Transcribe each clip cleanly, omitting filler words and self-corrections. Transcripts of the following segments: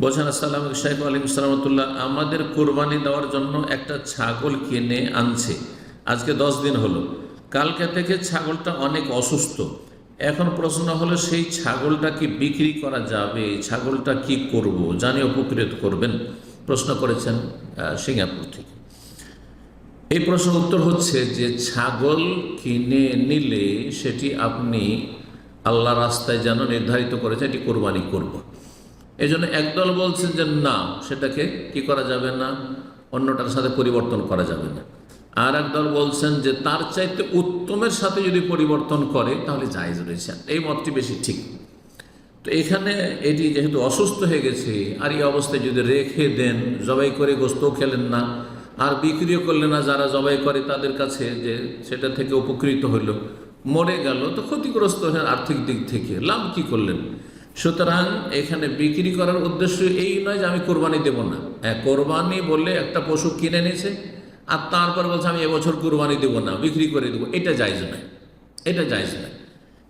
বলছেন আসসালাম শাইখ আলিম সালামতুল্লাহ, আমাদের কোরবানি দেওয়ার জন্য একটা ছাগল কিনে আনছে, আজকে 10 দিন হলো। কালকে থেকে ছাগলটা অনেক অসুস্থ। এখন প্রশ্ন হলো সেই ছাগলটা কি বিক্রি করা যাবে? ছাগলটা কি করব, জানি উপকৃত করবেন। প্রশ্ন করেছেন সিঙ্গাপুর থেকে। এই প্রশ্নের উত্তর হচ্ছে যে ছাগল কিনে নিলে সেটি আপনি আল্লাহ রাস্তায় যেন নির্ধারিত করেছে এটি কোরবানি করব। এই জন্য একদল বলছেন যে না, সেটাকে কি করা যাবে না, অন্যটার সাথে পরিবর্তন করা যাবে না। আর একদল বলছেন যে তার চাইতে উত্তমের সাথে যদি পরিবর্তন করে তাহলে জায়েজ রয়েছে। এই মতটি বেশি ঠিক। তো এখানে এটি যেহেতু অসুস্থ হয়ে গেছে, আর এই অবস্থায় যদি রেখে দেন, জবাই করে গোস্তও খেলেন না আর বিক্রিও করলেন না যারা জবাই করে তাদের কাছে, যে সেটা থেকে উপকৃত হইল, মরে গেল, তো ক্ষতিগ্রস্ত হয়ে আর্থিক দিক থেকে লাভ কি করলেন? সুতরাং এখানে বিক্রি করার উদ্দেশ্য এই নয় যে আমি কোরবানি দেব না। কোরবানি বললে একটা পশু কিনে নিয়েছে আর তারপর বলছে আমি এবছর কোরবানি দেব না, বিক্রি করে দেবো, এটা জায়েজ নয়, এটা জায়েজ নয়।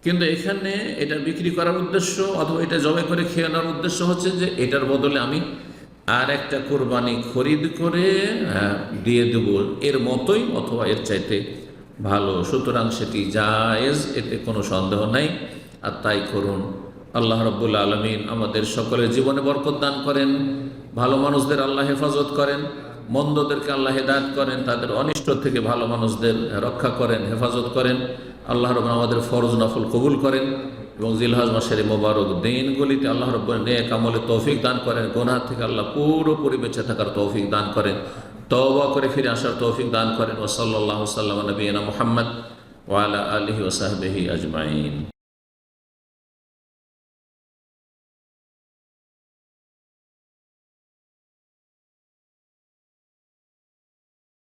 কিন্তু এখানে এটা বিক্রি করার উদ্দেশ্য অথবা এটা জবাই করে খেয়ে নেওয়ার উদ্দেশ্য হচ্ছে যে এটার বদলে আমি আর একটা কোরবানি খরিদ করে দিয়ে দেব এর মতোই অথবা এর চাইতে ভালো। সুতরাং সেটি জায়েজ, এতে কোনো সন্দেহ নাই। আর তাই করুন। আল্লাহ রাব্বুল আলামিন আমাদের সকলের জীবনে বরকত দান করেন, ভালো মানুষদের আল্লাহ হেফাজত করেন, মন্দদেরকে আল্লাহ হেদায়েত করেন, তাদের অনিষ্ট থেকে ভালো মানুষদের রক্ষা করেন, হেফাজত করেন। আল্লাহ রাব্বুল আমাদের ফরজ নফল কবুল করেন এবং জিলহজ মাসের মোবারক দিনগুলিতে আল্লাহ রাব্বুল নেক আমলে তৌফিক দান করেন। গুনাহ থেকে আল্লাহ পুরোপুরি বেঁচে থাকার তৌফিক দান করেন, তওবা করে ফিরে আসার তৌফিক দান করেন। ওয়া সাল্লাল্লাহু সাল্লাম নবিয়িনা মুহাম্মদ ওয়া আলা আলিহি ওয়া সাহবিহি আজমাইন।